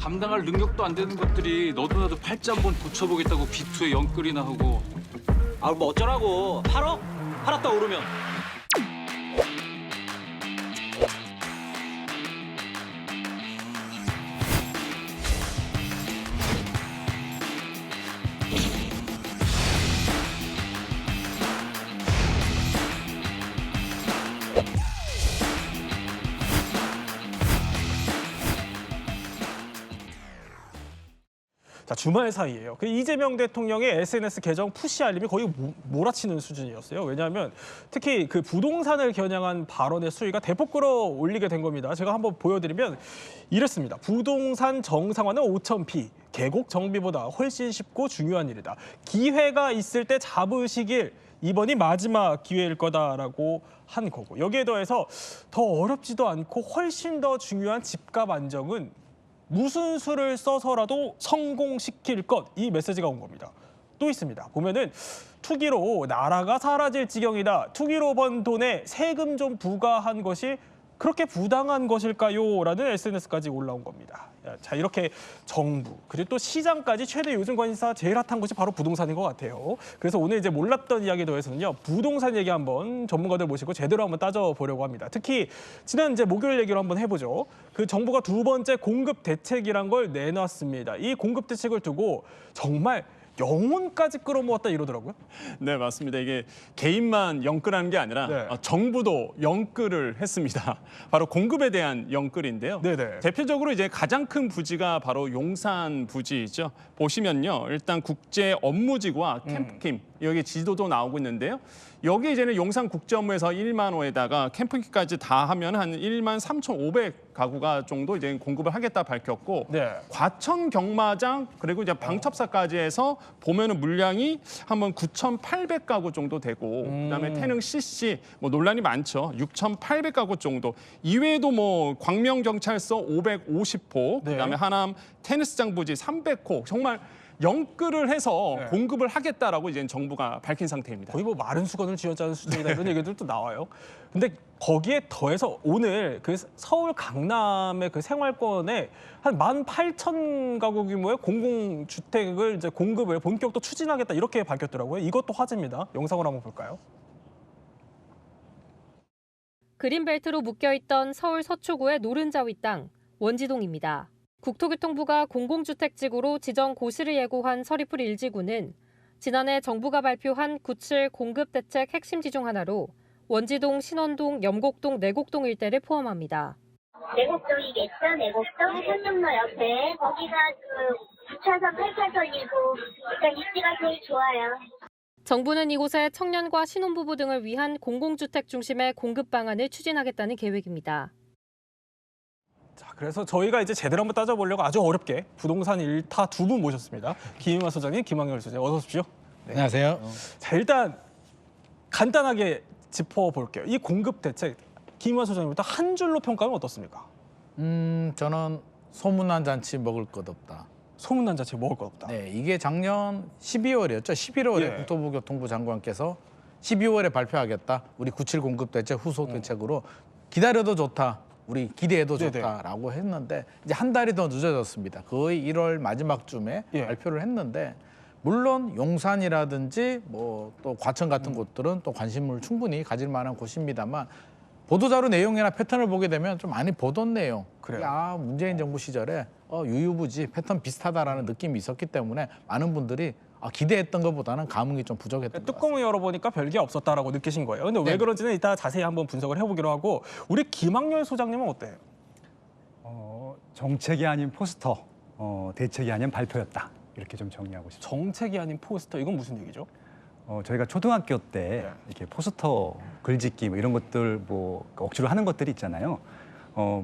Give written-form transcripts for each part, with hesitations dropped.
감당할 능력도 안 되는 것들이 너도 나도 팔자 한번 고쳐보겠다고 비투에 영끌이나 하고. 아, 뭐 어쩌라고. 팔어? 팔았다 오르면. 자, 주말 사이에요. 그 이재명 대통령의 SNS 계정 푸시 알림이 거의 몰아치는 수준이었어요. 왜냐하면 특히 그 부동산을 겨냥한 발언의 수위가 대폭 끌어올리게 된 겁니다. 제가 한번 보여드리면 이랬습니다. 부동산 정상화는 5,000p. 계곡 정비보다 훨씬 쉽고 중요한 일이다. 기회가 있을 때 잡으시길 이번이 마지막 기회일 거다라고 한 거고. 여기에 더해서 더 어렵지도 않고 훨씬 더 중요한 집값 안정은 무슨 수를 써서라도 성공시킬 것, 이 메시지가 온 겁니다. 또 있습니다. 보면은 투기로 나라가 사라질 지경이다. 투기로 번 돈에 세금 좀 부과한 것이 그렇게 부당한 것일까요? 라는 SNS까지 올라온 겁니다. 자, 이렇게 정부, 그리고 또 시장까지 최대 요즘 관심사 제일 핫한 것이 바로 부동산인 것 같아요. 그래서 오늘 이제 몰랐던 이야기에 더해서는요, 부동산 얘기 한번 전문가들 모시고 제대로 한번 따져보려고 합니다. 특히 지난 이제 목요일 얘기로 한번 해보죠. 그 정부가 두 번째 공급 대책이란 걸 내놨습니다. 이 공급 대책을 두고 정말 영혼까지 끌어모았다 이러더라고요. 네, 맞습니다. 이게 개인만 영끌하는 게 아니라 네. 정부도 영끌을 했습니다. 바로 공급에 대한 영끌인데요. 네네. 대표적으로 이제 가장 큰 부지가 바로 용산 부지이죠. 보시면요, 일단 국제 업무지구와 캠프킴 여기 지도도 나오고 있는데요. 여기 이제는 용산 국제업무에서 1만 호에다가 캠프키까지 다 하면 한 1만 3,500 가구가 정도 이제 공급을 하겠다 밝혔고, 네. 과천 경마장 그리고 이제 방첩사까지 해서 보면은 물량이 한번 9,800 가구 정도 되고, 그다음에 태릉 CC 뭐 논란이 많죠. 6,800 가구 정도. 이외에도 뭐 광명 경찰서 550호, 네. 그다음에 하남 테니스장 부지 300호 정말 영끌을 해서 네. 공급을 하겠다라고 이제 정부가 밝힌 상태입니다. 거의 뭐 마른 수건을 쥐어짜는 수준이다 이런 얘기들도 나와요. 근데 거기에 더해서 오늘 그 서울 강남의 그 생활권에 한 18,000가구 규모의 공공주택을 이제 공급을 본격적으로 추진하겠다 이렇게 밝혔더라고요. 이것도 화제입니다. 영상을 한번 볼까요? 그린벨트로 묶여있던 서울 서초구의 노른자위 땅, 원지동입니다. 국토교통부가 공공주택지구로 지정 고시를 예고한 서리풀 1지구는 지난해 정부가 발표한 97 공급대책 핵심 지중 하나로 원지동, 신원동, 염곡동, 내곡동 일대를 포함합니다. 내곡동이겠죠. 내곡동 현종로 옆에 거기가 그 9차선, 8차선이고 일단 입지가 제일 좋아요. 정부는 이곳에 청년과 신혼부부 등을 위한 공공주택 중심의 공급 방안을 추진하겠다는 계획입니다. 자, 그래서 저희가 이제 제대로 한번 따져보려고 아주 어렵게 부동산 일타 두 분 모셨습니다. 김인환 소장님, 김학열 소장님, 어서 오십시오. 네. 안녕하세요. 자, 일단 간단하게 짚어볼게요. 이 공급 대책, 김인환 소장님부터 한 줄로 평가하면 어떻습니까? 저는 소문난 잔치 먹을 것 없다. 소문난 자체 먹을 것 없다. 네, 이게 작년 12월이었죠. 11월에 예. 국토부 교통부 장관께서 12월에 발표하겠다. 우리 97 공급 대책 후속 대책으로 기다려도 좋다. 우리 기대해도 네네. 좋다라고 했는데 이제 한 달이 더 늦어졌습니다. 거의 1월 마지막쯤에 예. 발표를 했는데 물론 용산이라든지 뭐 또 과천 같은 곳들은 또 관심을 충분히 가질 만한 곳입니다만 보도자료 내용이나 패턴을 보게 되면 좀 많이 보던 내용. 그래요. 아, 문재인 정부 시절에 유유부지 패턴 비슷하다라는 느낌이 있었기 때문에 많은 분들이 기대했던 것보다는 감흥이 좀 부족했던 것 같습니다. 뚜껑을 열어보니까 별게 없었다라고 느끼신 거예요. 근데 왜 네. 그런지는 이따 자세히 한번 분석을 해보기로 하고 우리 김학열 소장님은 어때요? 정책이 아닌 포스터, 대책이 아닌 발표였다. 이렇게 좀 정리하고 싶습니다. 정책이 아닌 포스터, 이건 무슨 얘기죠? 저희가 초등학교 때 네. 이렇게 포스터 글짓기 뭐 이런 것들 뭐 억지로 하는 것들이 있잖아요.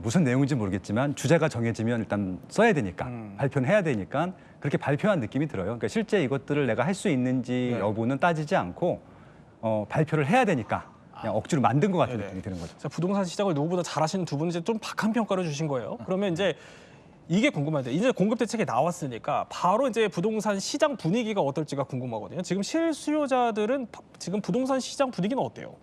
무슨 내용인지 모르겠지만 주제가 정해지면 일단 써야 되니까 발표는 해야 되니까 그렇게 발표한 느낌이 들어요. 그러니까 실제 이것들을 내가 할 수 있는지 네. 여부는 따지지 않고 발표를 해야 되니까 그냥 억지로 만든 것 같은 네네. 느낌이 드는 거죠. 자, 부동산 시장을 누구보다 잘 하시는 두 분은 이제 좀 박한 평가를 주신 거예요. 그러면 이제 이게 궁금한데 이제 공급 대책이 나왔으니까 바로 이제 부동산 시장 분위기가 어떨지가 궁금하거든요. 지금 실수요자들은 지금 부동산 시장 분위기는 어때요?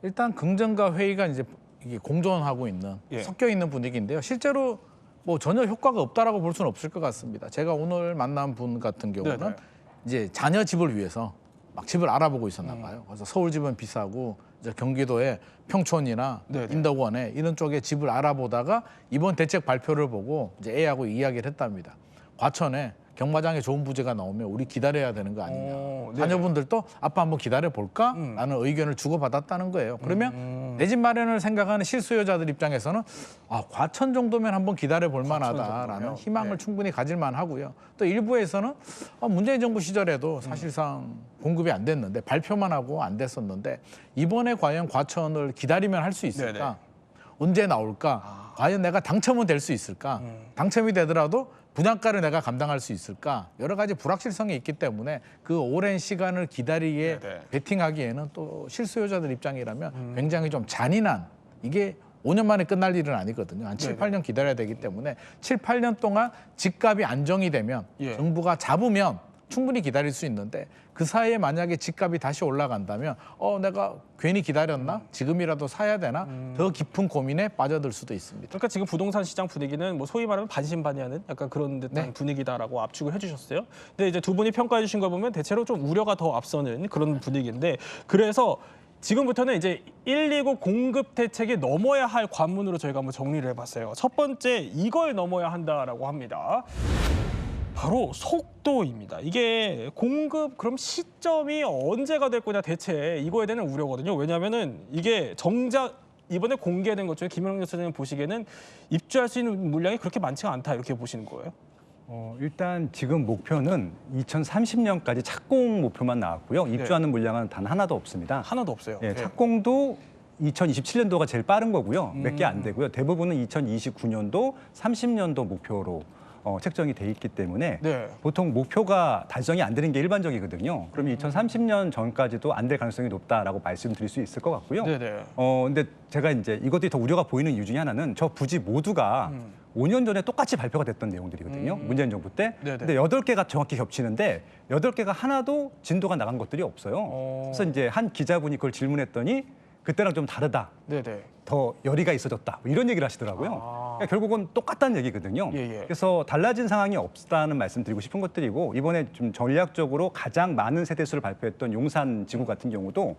일단 긍정과 회의가 이제 이게 공존하고 있는 예. 섞여 있는 분위기인데요. 실제로 뭐 전혀 효과가 없다라고 볼 수는 없을 것 같습니다. 제가 오늘 만난 분 같은 경우는 네네. 이제 자녀 집을 위해서 막 집을 알아보고 있었나 봐요. 그래서 서울 집은 비싸고 이제 경기도의 평촌이나 네네. 인덕원에 이런 쪽에 집을 알아보다가 이번 대책 발표를 보고 이제 애하고 이야기를 했답니다. 과천에 경마장에 좋은 부지가 나오면 우리 기다려야 되는 거 아니냐. 네네. 자녀분들도 아빠 한번 기다려 볼까? 라는 의견을 주고받았다는 거예요. 그러면 내 집 마련을 생각하는 실수요자들 입장에서는 아, 과천 정도면 한번 기다려 볼 만하다라는 정도면? 희망을 네. 충분히 가질 만하고요. 또 일부에서는 문재인 정부 시절에도 사실상 공급이 안 됐는데 발표만 하고 안 됐었는데 이번에 과연 과천을 기다리면 할 수 있을까? 네네. 언제 나올까? 과연 내가 당첨은 될 수 있을까? 당첨이 되더라도 분양가를 내가 감당할 수 있을까? 여러 가지 불확실성이 있기 때문에 그 오랜 시간을 기다리게 네네. 베팅하기에는 또 실수요자들 입장이라면 굉장히 좀 잔인한 이게 5년 만에 끝날 일은 아니거든요. 한 7, 8년 기다려야 되기 때문에 7, 8년 동안 집값이 안정이 되면 예. 정부가 잡으면 충분히 기다릴 수 있는데 그 사이에 만약에 집값이 다시 올라간다면 내가 괜히 기다렸나? 지금이라도 사야 되나? 더 깊은 고민에 빠져들 수도 있습니다. 그러니까 지금 부동산 시장 분위기는 뭐 소위 말하면 반신반의하는 약간 그런 듯한 네. 분위기다라고 압축을 해주셨어요. 근데 이제 두 분이 평가해 주신 거 보면 대체로 좀 우려가 더 앞서는 그런 분위기인데 그래서 지금부터는 이제 129 공급 대책이 넘어야 할 관문으로 저희가 한번 정리를 해봤어요. 첫 번째 이걸 넘어야 한다라고 합니다. 바로 속도입니다. 이게 공급 그럼 시점이 언제가 될 거냐 대체 이거에 대한 우려거든요. 왜냐하면은 이게 정작 이번에 공개된 것 중에 김영렬 소장님 보시기에는 입주할 수 있는 물량이 그렇게 많지가 않다 이렇게 보시는 거예요. 일단 지금 목표는 2030년까지 착공 목표만 나왔고요. 입주하는 물량은 단 하나도 없습니다. 하나도 없어요. 예, 착공도 2027년도가 제일 빠른 거고요. 몇 개 안 되고요. 대부분은 2029년도, 30년도 목표로 책정이 돼 있기 때문에 네. 보통 목표가 달성이 안 되는 게 일반적이거든요. 그러면 2030년 전까지도 안 될 가능성이 높다라고 말씀드릴 수 있을 것 같고요. 네네. 근데 제가 이제 이것들이 더 우려가 보이는 이유 중에 하나는 저 부지 모두가 5년 전에 똑같이 발표가 됐던 내용들이거든요. 문재인 정부 때. 네네. 근데 8개가 정확히 겹치는데 8개가 하나도 진도가 나간 것들이 없어요. 그래서 이제 한 기자분이 그걸 질문했더니 그때랑 좀 다르다. 네네. 더 열의가 있어졌다. 뭐 이런 얘기를 하시더라고요. 그러니까 결국은 똑같다는 얘기거든요. 예. 그래서 달라진 상황이 없다는 말씀 드리고 싶은 것들이고 이번에 좀 전략적으로 가장 많은 세대수를 발표했던 용산 지구 같은 경우도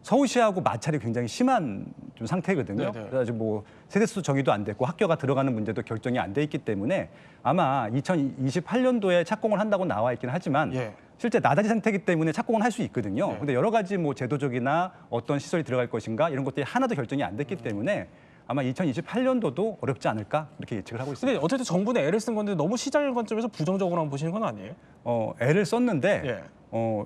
서울시하고 마찰이 굉장히 심한 좀 상태거든요. 네네. 그래서 뭐 세대수 정의도 안 됐고 학교가 들어가는 문제도 결정이 안 돼 있기 때문에 아마 2028년도에 착공을 한다고 나와 있긴 하지만 예. 실제 나다지 상태이기 때문에 착공은 할 수 있거든요. 근데 여러 가지 뭐 제도적이나 어떤 시설이 들어갈 것인가 이런 것들이 하나도 결정이 안 됐기 때문에 아마 2028년도도 어렵지 않을까 이렇게 예측을 하고 있습니다. 근데 어쨌든 정부는 애를 쓴 건데 너무 시장 관점에서 부정적으로 한번 보시는 건 아니에요? 애를 썼는데 예.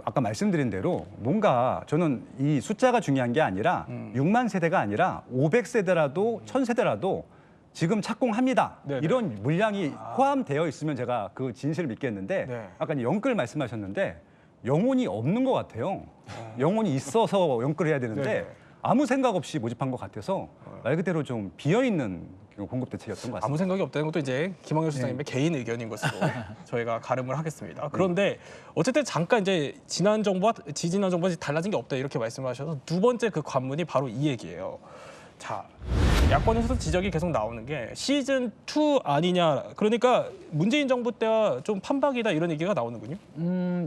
아까 말씀드린 대로 뭔가 저는 이 숫자가 중요한 게 아니라 6만 세대가 아니라 500세대라도 1000세대라도 지금 착공합니다. 네네. 이런 물량이 포함되어 있으면 제가 그 진실을 믿겠는데 네. 아까 영끌 말씀하셨는데 영혼이 없는 것 같아요. 영혼이 있어서 영끌을 해야 되는데 네네. 아무 생각 없이 모집한 것 같아서 말 그대로 좀 비어있는 공급 대책이었던 것 같습니다. 아무 생각이 없다는 것도 이제 김학열 소장님의 개인 의견인 것으로 저희가 가름을 하겠습니다. 그런데 어쨌든 잠깐 이제 지난 정부와 지지난 정부와 달라진 게 없다 이렇게 말씀하셔서 두 번째 그 관문이 바로 이 얘기예요. 자, 야권에서도 지적이 계속 나오는 게 시즌 2 아니냐. 그러니까 문재인 정부 때와 좀 판박이다 이런 얘기가 나오는군요.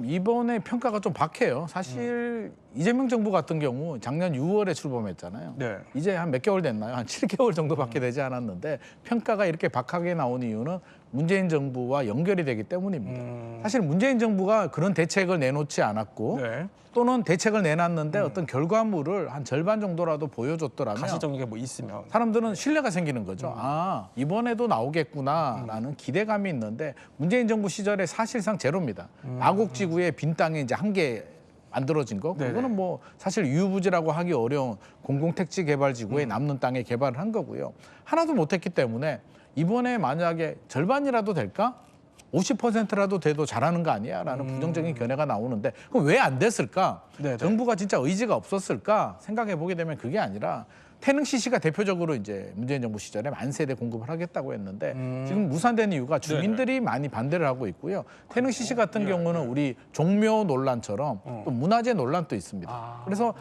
이번에 평가가 좀 박해요. 사실 이재명 정부 같은 경우 작년 6월에 출범했잖아요. 네. 이제 한 몇 개월 됐나요? 한 7개월 정도밖에 되지 않았는데 평가가 이렇게 박하게 나온 이유는 문재인 정부와 연결이 되기 때문입니다. 사실 문재인 정부가 그런 대책을 내놓지 않았고 네. 또는 대책을 내놨는데 어떤 결과물을 한 절반 정도라도 보여줬더라면 가시적인 게 뭐 있으면. 사람들은 신뢰가 생기는 거죠. 아, 이번에도 나오겠구나라는 기대감이 있는데 문재인 정부 시절에 사실상 제로입니다. 마곡지구에 빈 땅이 이제 한 개 만들어진 거. 네네. 그거는 뭐 사실 유유부지라고 하기 어려운 공공택지 개발지구에 남는 땅에 개발을 한 거고요. 하나도 못했기 때문에 이번에 만약에 절반이라도 될까? 50%라도 돼도 잘하는 거 아니야? 라는 부정적인 견해가 나오는데 그럼 왜 안 됐을까? 네네. 정부가 진짜 의지가 없었을까? 생각해 보게 되면 그게 아니라 태릉 CC가 대표적으로 이제 문재인 정부 시절에 만세대 공급을 하겠다고 했는데 지금 무산된 이유가 주민들이 많이 반대를 하고 있고요. 태릉 CC 같은 경우는 우리 종묘 논란처럼 또 문화재 논란도 있습니다. 그래서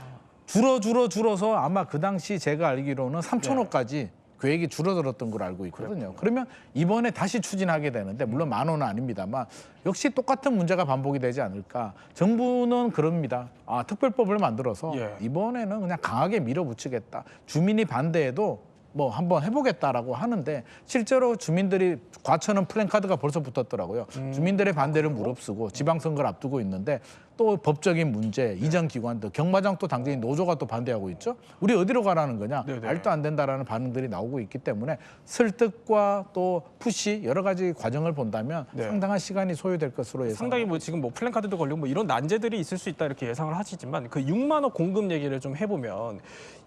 줄어서 아마 그 당시 제가 알기로는 3,000호까지 계획이 줄어들었던 걸 알고 있거든요. 그러면 이번에 다시 추진하게 되는데 물론 10,000원은 아닙니다만 역시 똑같은 문제가 반복이 되지 않을까. 정부는 그럽니다. 특별법을 만들어서 예. 이번에는 그냥 강하게 밀어붙이겠다. 주민이 반대해도 뭐 한번 해보겠다라고 하는데 실제로 주민들이 과천은 플랜카드가 벌써 붙었더라고요. 주민들의 반대를 무릅쓰고 지방선거를 앞두고 있는데 또 법적인 문제, 이전 기관들, 경마장 또 당장이 노조가 또 반대하고 있죠. 우리 어디로 가라는 거냐? 네네. 말도 안 된다라는 반응들이 나오고 있기 때문에 설득과 또 푸시 여러 가지 과정을 본다면 네. 상당한 시간이 소요될 것으로 예상. 상당히 뭐 지금 뭐 플랜카드도 걸리고 뭐 이런 난제들이 있을 수 있다 이렇게 예상을 하시지만 그 6만 원 공급 얘기를 좀 해보면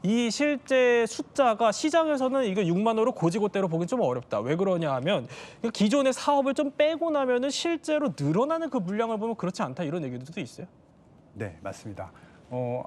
이 실제 숫자가 시장에서는 이거 6만 원으로 고지고대로 보기 좀 어렵다. 왜 그러냐 하면 기존의 사업을 좀 빼고 나면은 실제로 늘어나는 그 물량을 보면 그렇지 않다 이런 얘기들도 있어요. 네, 맞습니다.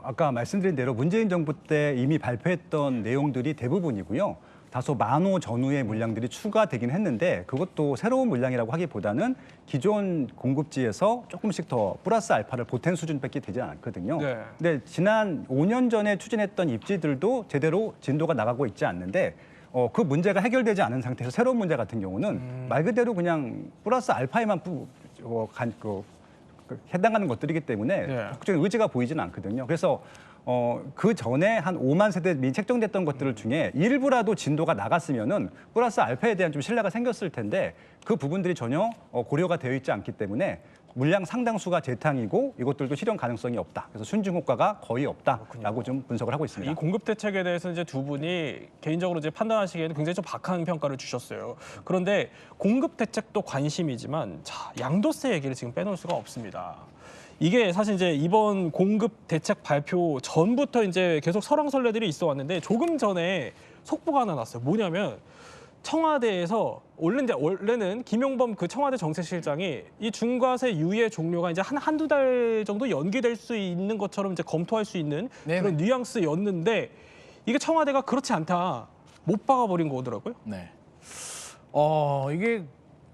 아까 말씀드린 대로 문재인 정부 때 이미 발표했던 내용들이 대부분이고요. 다소 10,000호 전후의 물량들이 추가되긴 했는데 그것도 새로운 물량이라고 하기보다는 기존 공급지에서 조금씩 더 플러스 알파를 보탠 수준밖에 되지 않거든요. 네. 근데 지난 5년 전에 추진했던 입지들도 제대로 진도가 나가고 있지 않는데 그 문제가 해결되지 않은 상태에서 새로운 문제 같은 경우는 말 그대로 그냥 플러스 알파에만 해당하는 것들이기 때문에 네. 적극적인 의지가 보이지는 않거든요. 그래서 그 전에 한 5만 세대 미 책정됐던 것들 중에 일부라도 진도가 나갔으면은 플러스 알파에 대한 좀 신뢰가 생겼을 텐데 그 부분들이 전혀 고려가 되어 있지 않기 때문에 물량 상당수가 재탕이고 이것들도 실현 가능성이 없다. 그래서 순증 효과가 거의 없다라고 좀 분석을 하고 있습니다. 이 공급 대책에 대해서 이제 두 분이 개인적으로 이제 판단하시기에는 굉장히 좀 박한 평가를 주셨어요. 그런데 공급 대책도 관심이지만 자, 양도세 얘기를 지금 빼놓을 수가 없습니다. 이게 사실 이제 이번 공급 대책 발표 전부터 이제 계속 설왕설래들이 있어 왔는데 조금 전에 속보가 하나 났어요. 뭐냐면 청와대에서 원래는 김용범 그 청와대 정책실장이 이 중과세 유예 종료가 이제 한두 달 정도 연기될 수 있는 것처럼 이제 검토할 수 있는 네네. 그런 뉘앙스였는데 이게 청와대가 그렇지 않다 못 박아버린 거더라고요. 네. 이게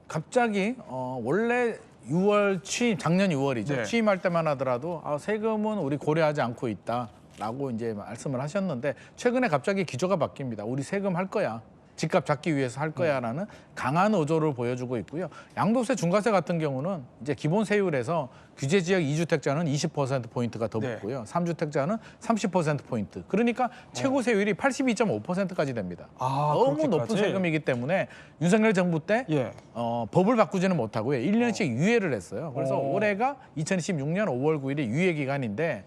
갑자기 원래 6월 취임, 작년 6월이죠. 네. 취임할 때만 하더라도 세금은 우리 고려하지 않고 있다라고 이제 말씀을 하셨는데 최근에 갑자기 기조가 바뀝니다. 우리 세금 할 거야. 집값 잡기 위해서 할 거야라는 강한 의조를 보여주고 있고요. 양도세, 중과세 같은 경우는 이제 기본 세율에서 규제 지역 2주택자는 20%포인트가 더 네. 붙고요. 3주택자는 30%포인트. 그러니까 최고 세율이 82.5%까지 됩니다. 너무 그렇게까지? 높은 세금이기 때문에 윤석열 정부 때 예. 법을 바꾸지는 못하고요. 1년씩 유예를 했어요. 그래서 올해가 2016년 5월 9일이 유예 기간인데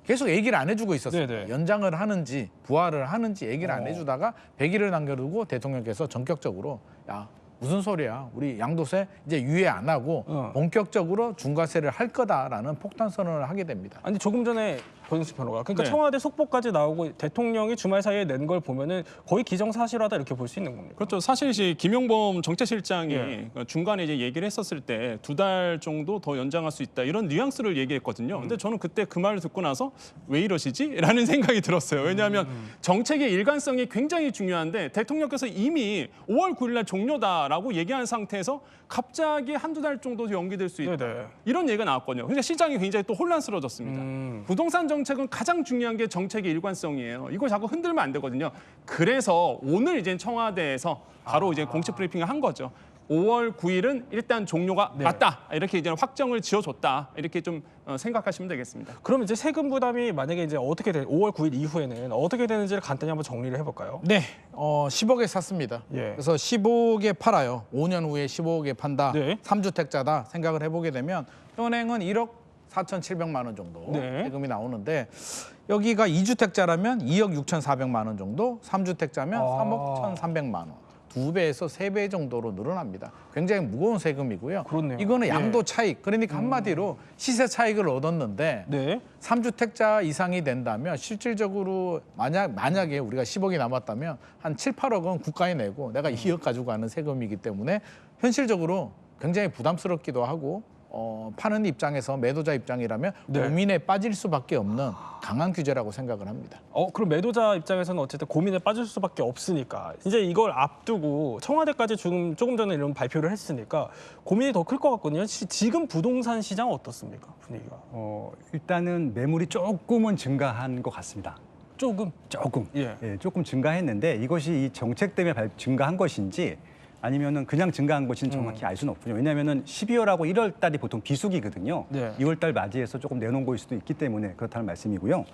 계속 얘기를 안 해주고 있었어요. 네네. 연장을 하는지 부활을 하는지 얘기를 안 해주다가 100일을 남겨두고 대통령께서 전격적으로 야 무슨 소리야. 우리 양도세 이제 유예 안 하고 본격적으로 중과세를 할 거다라는 폭탄 선언을 하게 됩니다. 아니 조금 전에 권영수 변호가 그러니까 네. 청와대 속보까지 나오고 대통령이 주말 사이에 낸 걸 보면은 거의 기정사실화다 이렇게 볼 수 있는 겁니다. 그렇죠. 사실 이제 김용범 정책실장이 예. 중간에 이제 얘기를 했었을 때 2달 정도 더 연장할 수 있다 이런 뉘앙스를 얘기했거든요. 근데 저는 그때 그 말을 듣고 나서 왜 이러시지? 라는 생각이 들었어요. 왜냐하면 정책의 일관성이 굉장히 중요한데 대통령께서 이미 5월 9일 날 종료다라고 얘기한 상태에서 갑자기 한두 달 정도 연기될 수 있다. 네네. 이런 얘기가 나왔거든요. 그러니까 시장이 굉장히 또 혼란스러워졌습니다. 부동산 정책은 가장 중요한 게 정책의 일관성이에요. 이거 자꾸 흔들면 안 되거든요. 그래서 오늘 이제 청와대에서 바로 이제 공식 브리핑을 한 거죠. 5월 9일은 일단 종료가 맞다. 이렇게 이제 확정을 지어줬다. 이렇게 좀 생각하시면 되겠습니다. 그럼 이제 세금 부담이 만약에 이제 어떻게 5월 9일 이후에는 어떻게 되는지를 간단히 한번 정리를 해볼까요? 네, 10억에 샀습니다. 예. 그래서 15억에 팔아요. 5년 후에 15억에 판다. 네. 3주택자다 생각을 해보게 되면 현행은 1억 4,700만 원 정도 네. 세금이 나오는데 여기가 2주택자라면 2억 6,400만 원 정도, 3주택자면 3억 1,300만 원. 2배에서 3배 정도로 늘어납니다. 굉장히 무거운 세금이고요. 그렇네요. 이거는 양도 예. 차익, 그러니까 한마디로 시세 차익을 얻었는데 네. 3주택자 이상이 된다면 실질적으로 만약에 우리가 10억이 남았다면 한 7, 8억은 국가에 내고 내가 2억 가지고 가는 세금이기 때문에 현실적으로 굉장히 부담스럽기도 하고 파는 입장에서 매도자 입장이라면 네. 고민에 빠질 수밖에 없는 강한 규제라고 생각을 합니다. 그럼 매도자 입장에서는 어쨌든 고민에 빠질 수밖에 없으니까 이제 이걸 앞두고 청와대까지 조금 전에 이런 발표를 했으니까 고민이 더 클 것 같거든요. 지금 부동산 시장 어떻습니까? 분위기가. 일단은 매물이 조금은 증가한 것 같습니다. 조금. 예. 예, 조금 증가했는데 이것이 이 정책 때문에 증가한 것인지 아니면은 그냥 증가한 것인지 정확히 알 수는 없군요. 왜냐하면은 12월하고 1월 달이 보통 비수기거든요. 네. 2월 달 맞이해서 조금 내놓은 거일 수도 있기 때문에 그렇다는 말씀이고요.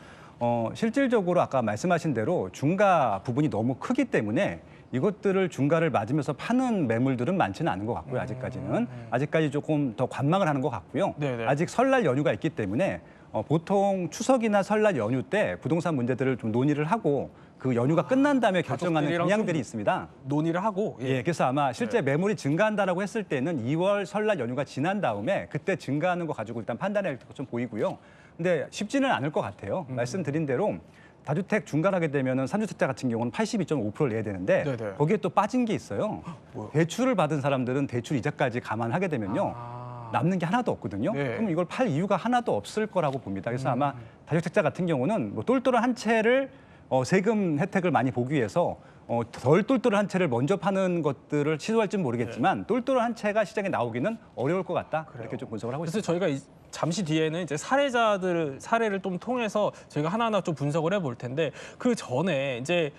실질적으로 아까 말씀하신 대로 중가 부분이 너무 크기 때문에 이것들을 중가를 맞으면서 파는 매물들은 많지는 않은 것 같고요. 아직까지는. 아직까지 조금 더 관망을 하는 것 같고요. 네네. 아직 설날 연휴가 있기 때문에 보통 추석이나 설날 연휴 때 부동산 문제들을 좀 논의를 하고 그 연휴가 끝난 다음에 결정하는 가족들이랑 경향들이 좀 있습니다. 논의를 하고. 예, 그래서 아마 실제 매물이 증가한다라고 했을 때는 2월 설날 연휴가 지난 다음에 그때 증가하는 거 가지고 일단 판단할 것 좀 보이고요. 근데 쉽지는 않을 것 같아요. 말씀드린 대로 다주택 중간하게 되면은 3주택자 같은 경우는 82.5%를 내야 되는데 네네. 거기에 또 빠진 게 있어요. 뭐요? 대출을 받은 사람들은 대출 이자까지 감안하게 되면요. 남는 게 하나도 없거든요. 네. 그럼 이걸 팔 이유가 하나도 없을 거라고 봅니다. 그래서 아마 다주택자 같은 경우는 뭐 똘똘한 한 채를 세금 혜택을 많이 보기 위해서 덜 똘똘한 채를 먼저 파는 것들을 시도할지는 모르겠지만 똘똘한 채가 시장에 나오기는 어려울 것 같다. 이렇게 좀 분석을 하고 그래서 있습니다. 저희가 잠시 뒤에는 이제 사례를 좀 통해서 저희가 하나하나 좀 분석을 해볼 텐데 그 전에 이제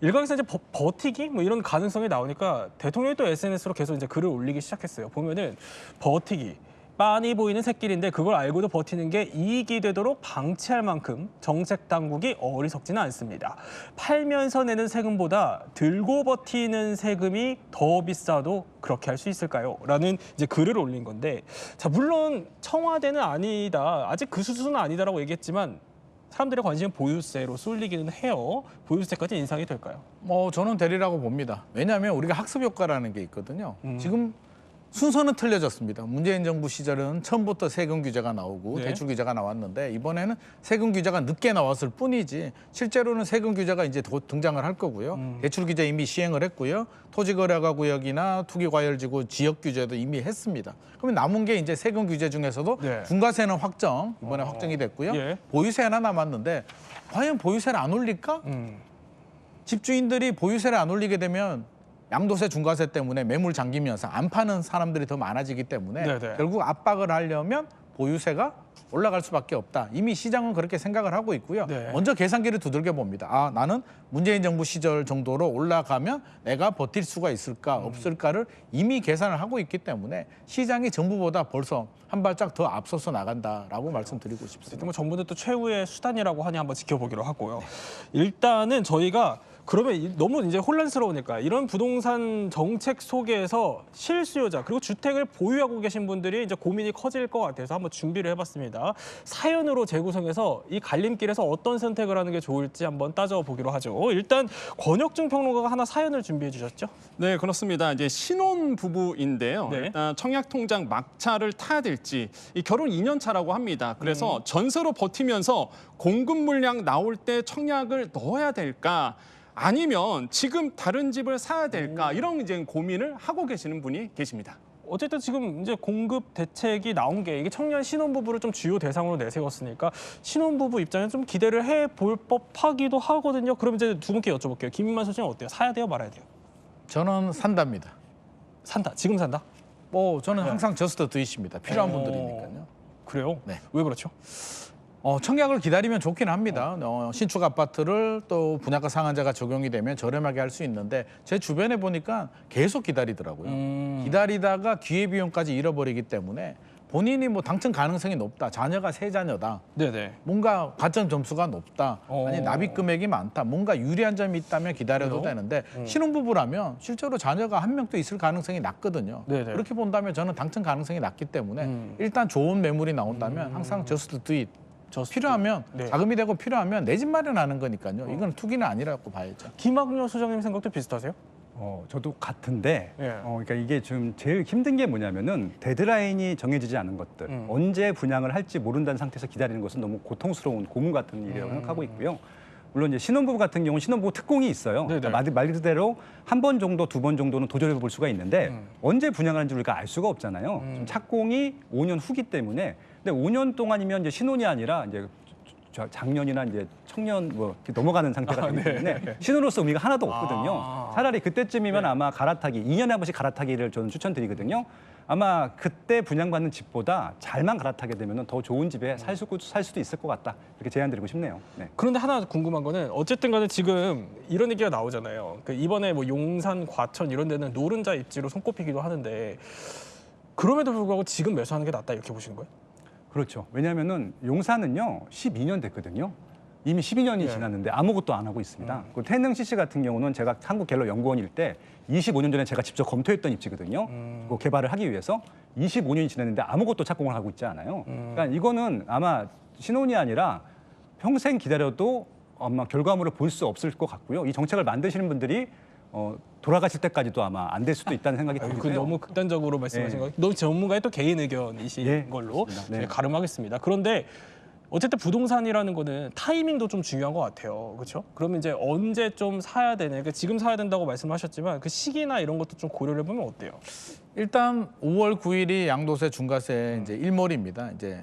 일각에서 이제 버티기 뭐 이런 가능성이 나오니까 대통령이 또 SNS로 계속 이제 글을 올리기 시작했어요. 보면은 버티기. 빤히 보이는 새끼리인데 그걸 알고도 버티는 게 이익이 되도록 방치할 만큼 정책 당국이 어리석지는 않습니다. 팔면서 내는 세금보다 들고 버티는 세금이 더 비싸도 그렇게 할 수 있을까요? 라는 이제 글을 올린 건데 자 물론 청와대는 아니다. 아직 그 수준은 아니다라고 얘기했지만 사람들의 관심은 보유세로 쏠리기는 해요. 보유세까지 인상이 될까요? 저는 되리라고 봅니다. 왜냐하면 우리가 학습 효과라는 게 있거든요. 지금 순서는 틀려졌습니다. 문재인 정부 시절은 처음부터 세금 규제가 나오고 네. 대출 규제가 나왔는데 이번에는 세금 규제가 늦게 나왔을 뿐이지 실제로는 세금 규제가 이제 곧 등장을 할 거고요. 대출 규제 이미 시행을 했고요. 토지거래가 구역이나 투기과열지구 지역 규제도 이미 했습니다. 그러면 남은 게 이제 세금 규제 중에서도 네. 중과세는 확정, 이번에 확정이 됐고요. 예. 보유세 하나 남았는데 과연 보유세를 안 올릴까? 집주인들이 보유세를 안 올리게 되면 양도세 중과세 때문에 매물 잠기면서 안 파는 사람들이 더 많아지기 때문에 네네. 결국 압박을 하려면 보유세가 올라갈 수밖에 없다. 이미 시장은 그렇게 생각을 하고 있고요. 네. 먼저 계산기를 두들겨 봅니다. 나는 문재인 정부 시절 정도로 올라가면 내가 버틸 수가 있을까 없을까를 이미 계산을 하고 있기 때문에 시장이 정부보다 벌써 한 발짝 더 앞서서 나간다라고 말씀드리고 싶습니다. 뭐 정부는 또 최후의 수단이라고 하니 한번 지켜보기로 하고요. 일단은 저희가 그러면 너무 이제 혼란스러우니까 이런 부동산 정책 속에서 실수요자 그리고 주택을 보유하고 계신 분들이 이제 고민이 커질 것 같아서 한번 준비를 해봤습니다. 사연으로 재구성해서 이 갈림길에서 어떤 선택을 하는 게 좋을지 한번 따져보기로 하죠. 일단 권혁중 평론가가 하나 사연을 준비해 주셨죠? 네, 그렇습니다. 이제 신혼 부부인데요. 네. 일단 청약통장 막차를 타야 될지 이 결혼 2년 차라고 합니다. 그래서 전세로 버티면서 공급 물량 나올 때 청약을 넣어야 될까? 아니면 지금 다른 집을 사야 될까? 이런 이제 고민을 하고 계시는 분이 계십니다. 어쨌든 지금 이제 공급 대책이 나온 게 이게 청년 신혼부부를 좀 주요 대상으로 내세웠으니까 신혼부부 입장에 좀 기대를 해볼 법하기도 하거든요. 그럼 이제 두 분께 여쭤볼게요. 김민만 소장은 어때요? 사야 돼요, 말아야 돼요? 저는 산답니다. 산다. 지금 산다? 저는 항상 저스트 드잇입니다. 필요한 분들이니까요. 그래요? 네. 왜 그렇죠? 청약을 기다리면 좋긴 합니다. 신축 아파트를 또 분양가 상한제가 적용이 되면 저렴하게 할 수 있는데 제 주변에 보니까 계속 기다리더라고요. 기다리다가 기회비용까지 잃어버리기 때문에 본인이 뭐 당첨 가능성이 높다. 자녀가 세 자녀다. 네네. 뭔가 가점 점수가 높다. 아니 납입 금액이 많다. 뭔가 유리한 점이 있다면 기다려도 그래요? 되는데 신혼부부라면 실제로 자녀가 한 명도 있을 가능성이 낮거든요. 네네. 그렇게 본다면 저는 당첨 가능성이 낮기 때문에 일단 좋은 매물이 나온다면 항상 저스트 드잇. 필요하면 네. 자금이 되고 필요하면 내 집 마련하는 거니까요. 이건 투기는 아니라고 봐야죠. 김학료 소장님 생각도 비슷하세요? 저도 같은데, 예. 그러니까 이게 좀 제일 힘든 게 뭐냐면은 데드라인이 정해지지 않은 것들, 언제 분양을 할지 모른다는 상태에서 기다리는 것은 너무 고통스러운 고문 같은 일이라고 생각하고 있고요. 물론 이제 신혼부부 같은 경우는 신혼부부 특공이 있어요. 네네. 그러니까 말 그대로 한 번 정도, 두 번 정도는 도전해 볼 수가 있는데 언제 분양을 하는지 우리가 알 수가 없잖아요. 좀 착공이 5년 후기 때문에. 근데 5년 동안이면 이제 신혼이 아니라 이제 작년이나 이제 청년 뭐 이렇게 넘어가는 상태가 되기 때문에 신혼으로서 의미가 하나도 없거든요. 차라리 그때쯤이면 아마 갈아타기 2년에 한 번씩 갈아타기를 저는 추천드리거든요. 아마 그때 분양받는 집보다 잘만 갈아타게 되면 더 좋은 집에 살 수도 있을 것 같다. 이렇게 제안드리고 싶네요. 네. 그런데 하나 궁금한 거는 어쨌든 간에 지금 이런 얘기가 나오잖아요. 그 이번에 뭐 용산, 과천 이런 데는 노른자 입지로 손꼽히기도 하는데 그럼에도 불구하고 지금 매수하는 게 낫다 이렇게 보시는 거예요? 그렇죠. 왜냐하면은 용산은요 12년 됐거든요. 이미 12년이 지났는데 아무것도 안 하고 있습니다. 그 태능 CC 같은 경우는 제가 한국갤럽연구원일 때 25년 전에 제가 직접 검토했던 입지거든요. 그 개발을 하기 위해서 25년이 지났는데 아무것도 착공을 하고 있지 않아요. 그러니까 이거는 아마 신혼이 아니라 평생 기다려도 아마 결과물을 볼 수 없을 것 같고요. 이 정책을 만드시는 분들이 돌아가실 때까지도 아마 안 될 수도 있다는 생각이 그 들고요. 너무 극단적으로 말씀하신 거. 너무 전문가의 또 개인 의견이신 걸로 네. 가름하겠습니다. 그런데 어쨌든 부동산이라는 거는 타이밍도 좀 중요한 것 같아요. 그렇죠? 그러면 이제 언제 좀 사야 되냐. 그러니까 지금 사야 된다고 말씀하셨지만 그 시기나 이런 것도 좀 고려를 해보면 어때요? 일단 5월 9일이 양도세 중과세 이제 일몰입니다. 이제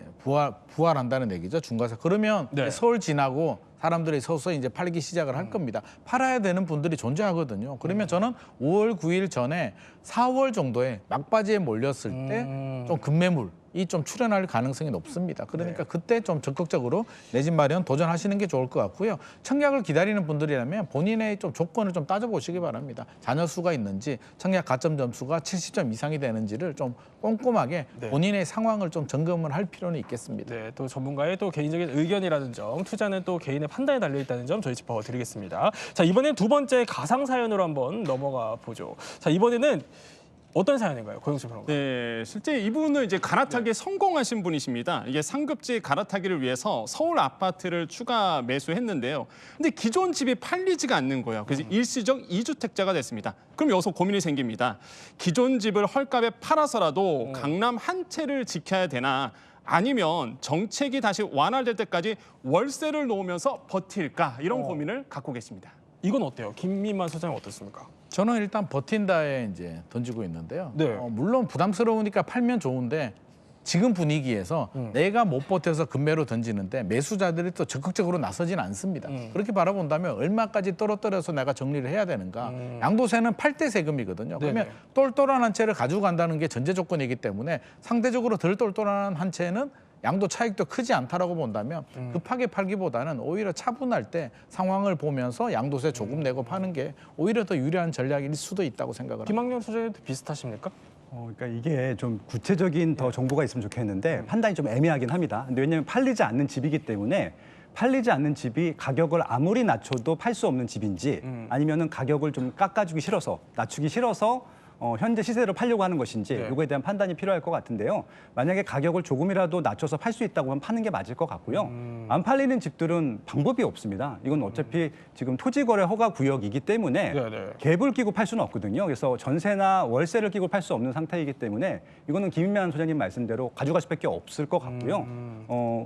부활한다는 얘기죠. 중과세. 그러면 네. 서울 지나고 사람들이 서서히 이제 팔기 시작을 할 겁니다. 팔아야 되는 분들이 존재하거든요. 그러면 저는 5월 9일 전에 4월 정도에 막바지에 몰렸을 때 좀 급매물이 좀 출현할 가능성이 높습니다. 그러니까 그때 좀 적극적으로 내 집 마련 도전하시는 게 좋을 것 같고요. 청약을 기다리는 분들이라면 본인의 좀 조건을 좀 따져보시기 바랍니다. 자녀 수가 있는지, 청약 가점 점수가 70점 이상이 되는지를 좀 꼼꼼하게 본인의 상황을 좀 점검을 할 필요는 있겠습니다. 네, 또 전문가의 또 개인적인 의견이라는 점, 투자는 또 개인의 판단에 달려 있다는 점 저희 짚어드리겠습니다. 자, 이번엔 두 번째 가상 사연으로 한번 넘어가 보죠. 자, 이번에는 어떤 사연인가요, 고영수 평론가? 네, 실제 이분은 이제 갈아타기에 성공하신 분이십니다. 이게 상급지 갈아타기를 위해서 서울 아파트를 추가 매수했는데요. 근데 기존 집이 팔리지가 않는 거예요. 그래서 일시적 2주택자가 됐습니다. 그럼 여기서 고민이 생깁니다. 기존 집을 헐값에 팔아서라도 강남 한 채를 지켜야 되나? 아니면 정책이 다시 완화될 때까지 월세를 놓으면서 버틸까? 이런 고민을 갖고 계십니다. 이건 어때요? 김민만 소장은 어떻습니까? 저는 일단 버틴다에 이제 던지고 있는데요. 네. 물론 부담스러우니까 팔면 좋은데 지금 분위기에서 내가 못 버텨서 급매로 던지는데 매수자들이 또 적극적으로 나서진 않습니다. 그렇게 바라본다면 얼마까지 떨어뜨려서 내가 정리를 해야 되는가. 양도세는 팔 때 세금이거든요. 그러면 네네. 똘똘한 한 채를 가지고 간다는 게 전제 조건이기 때문에 상대적으로 덜 똘똘한 한 채는 양도 차익도 크지 않다라고 본다면 급하게 팔기보다는 오히려 차분할 때 상황을 보면서 양도세 조금 내고 파는 게 오히려 더 유리한 전략일 수도 있다고 생각을 합니다. 김학년 소장님도 비슷하십니까? 그러니까 이게 좀 구체적인 더 정보가 있으면 좋겠는데 판단이 좀 애매하긴 합니다. 근데 왜냐하면 팔리지 않는 집이기 때문에 팔리지 않는 집이 가격을 아무리 낮춰도 팔 수 없는 집인지 아니면은 가격을 좀 깎아주기 싫어서 낮추기 싫어서 현재 시세로 팔려고 하는 것인지 이거에 대한 판단이 필요할 것 같은데요. 만약에 가격을 조금이라도 낮춰서 팔 수 있다고 하면 파는 게 맞을 것 같고요. 안 팔리는 집들은 방법이 없습니다. 이건 어차피 지금 토지거래 허가 구역이기 때문에 갭을 끼고 팔 수는 없거든요. 그래서 전세나 월세를 끼고 팔 수 없는 상태이기 때문에 이거는 김인만 소장님 말씀대로 가져갈 수밖에 없을 것 같고요.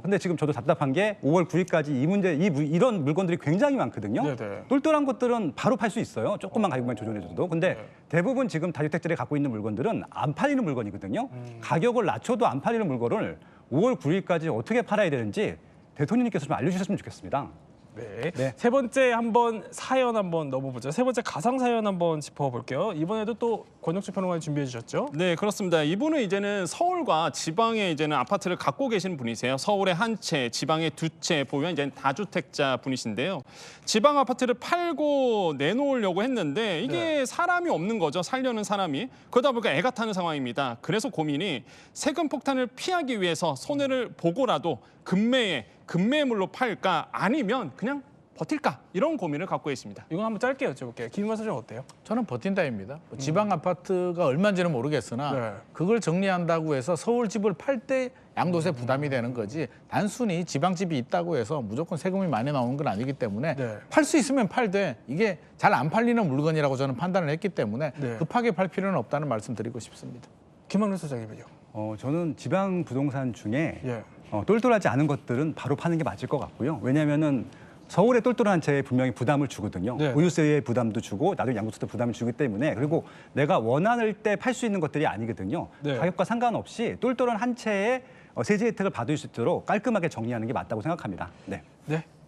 근데 지금 저도 답답한 게 5월 9일까지 이런 물건들이 굉장히 많거든요. 네네. 똘똘한 것들은 바로 팔 수 있어요. 조금만 가격만 조정해줘도. 근데 대부분 지금 다주택자들이 갖고 있는 물건들은 안 팔리는 물건이거든요. 가격을 낮춰도 안 팔리는 물건을 5월 9일까지 어떻게 팔아야 되는지 대통령님께서 좀 알려주셨으면 좋겠습니다. 네. 세 번째 한번 사연 한번 넘어보죠. 세 번째 가상 사연 한번 짚어볼게요. 이번에도 또 권혁수 평론가님 준비해 주셨죠? 네, 그렇습니다. 이분은 이제는 서울과 지방에 이제는 아파트를 갖고 계신 분이세요. 서울에 한 채, 지방에 두 채 보유한 이제 다주택자 분이신데요. 지방 아파트를 팔고 내놓으려고 했는데 이게 사람이 없는 거죠. 살려는 사람이. 그러다 보니까 애가 타는 상황입니다. 그래서 고민이 세금 폭탄을 피하기 위해서 손해를 보고라도 급매물로 팔까 아니면 그냥 버틸까 이런 고민을 갖고 있습니다. 이건 한번 짧게 여쭤볼게요. 김인만 소장 어때요? 저는 버틴다입니다. 지방 아파트가 얼마인지는 모르겠으나 그걸 정리한다고 해서 서울 집을 팔 때 양도세 부담이 되는 거지 단순히 지방 집이 있다고 해서 무조건 세금이 많이 나오는 건 아니기 때문에 팔 수 있으면 팔되 이게 잘 안 팔리는 물건이라고 저는 판단을 했기 때문에 급하게 팔 필요는 없다는 말씀 드리고 싶습니다. 김학년 소장님은요? 저는 지방 부동산 중에 똘똘하지 않은 것들은 바로 파는 게 맞을 것 같고요. 왜냐하면은 서울의 똘똘한 채에 분명히 부담을 주거든요. 보유세의 부담도 주고 나중에 양도세도 부담을 주기 때문에 그리고 내가 원하는 때 팔 수 있는 것들이 아니거든요. 가격과 상관없이 똘똘한 한 채에 세제 혜택을 받을 수 있도록 깔끔하게 정리하는 게 맞다고 생각합니다. 네.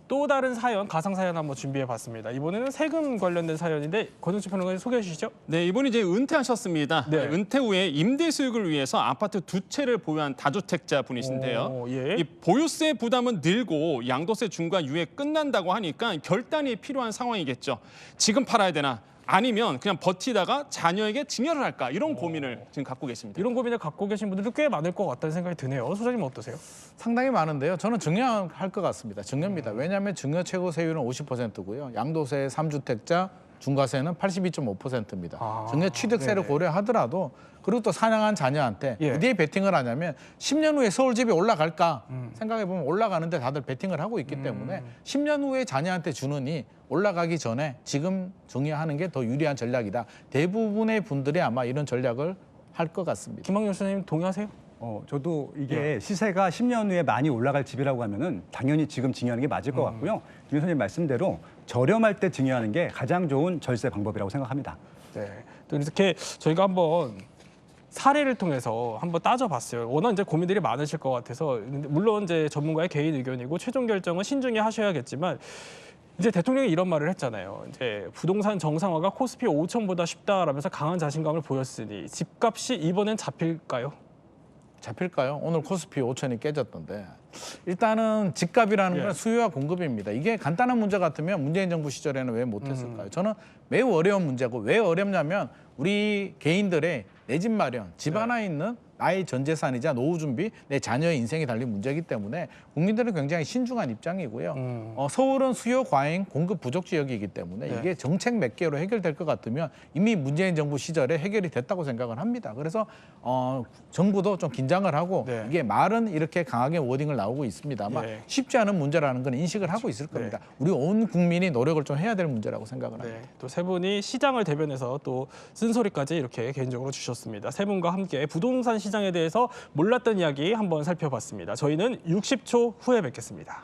또 다른 사연, 가상 사연 한번 준비해봤습니다. 이번에는 세금 관련된 사연인데 권영주 평론가님 소개해 주시죠. 네, 이분이 이제 은퇴하셨습니다. 네. 은퇴 후에 임대 수익을 위해서 아파트 2채를 보유한 다주택자 분이신데요. 오, 예. 이 보유세 부담은 늘고 양도세 중과 유예 끝난다고 하니까 결단이 필요한 상황이겠죠. 지금 팔아야 되나? 아니면 그냥 버티다가 자녀에게 증여를 할까? 이런 고민을 지금 갖고 계십니다. 이런 고민을 갖고 계신 분들도 꽤 많을 것 같다는 생각이 드네요. 소장님 어떠세요? 상당히 많은데요. 저는 증여할 것 같습니다. 증여입니다. 왜냐하면 증여 최고 세율은 50%고요. 양도세 3주택자 중과세는 82.5%입니다. 증여 취득세를 네네. 고려하더라도 그리고 또 사냥한 자녀한테 예. 어디에 베팅을 하냐면 10년 후에 서울집이 올라갈까 생각해보면 올라가는데 다들 베팅을 하고 있기 때문에 10년 후에 자녀한테 주느니 올라가기 전에 지금 증여하는 게 더 유리한 전략이다. 대부분의 분들이 아마 이런 전략을 할 것 같습니다. 김학용 선생님 동의하세요? 저도 이게 시세가 10년 후에 많이 올라갈 집이라고 하면은 당연히 지금 증여하는 게 맞을 것 같고요. 김 선생님 말씀대로 저렴할 때 증여하는 게 가장 좋은 절세 방법이라고 생각합니다. 네. 또 이렇게 저희가 한번 사례를 통해서 한번 따져봤어요. 워낙 이제 고민들이 많으실 것 같아서 물론 이제 전문가의 개인 의견이고 최종 결정은 신중히 하셔야겠지만 이제 대통령이 이런 말을 했잖아요. 이제 부동산 정상화가 코스피 5천보다 쉽다라면서 강한 자신감을 보였으니 집값이 이번엔 잡힐까요? 잡힐까요? 오늘 코스피 5천이 깨졌던데 일단은 집값이라는 예. 건 수요와 공급입니다. 이게 간단한 문제 같으면 문재인 정부 시절에는 왜 못했을까요? 저는 매우 어려운 문제고 왜 어렵냐면 우리 개인들의 내 집 마련, 집 하나 있는 나의 전 재산이자 노후 준비, 내 자녀의 인생이 달린 문제이기 때문에 국민들은 굉장히 신중한 입장이고요. 서울은 수요 과잉, 공급 부족 지역이기 때문에 네. 이게 정책 몇 개로 해결될 것 같으면 이미 문재인 정부 시절에 해결이 됐다고 생각을 합니다. 그래서 정부도 좀 긴장을 하고 네. 이게 말은 이렇게 강하게 워딩을 나오고 있습니다만 예. 쉽지 않은 문제라는 건 인식을 하고 있을 겁니다. 우리 온 국민이 노력을 좀 해야 될 문제라고 생각을 합니다. 네, 또 세 분이 시장을 대변해서 또 쓴소리까지 이렇게 개인적으로 주셨습니다. 세 분과 함께 부동산 시장에 대해서 몰랐던 이야기 한번 살펴봤습니다. 저희는 60초 후에 뵙겠습니다.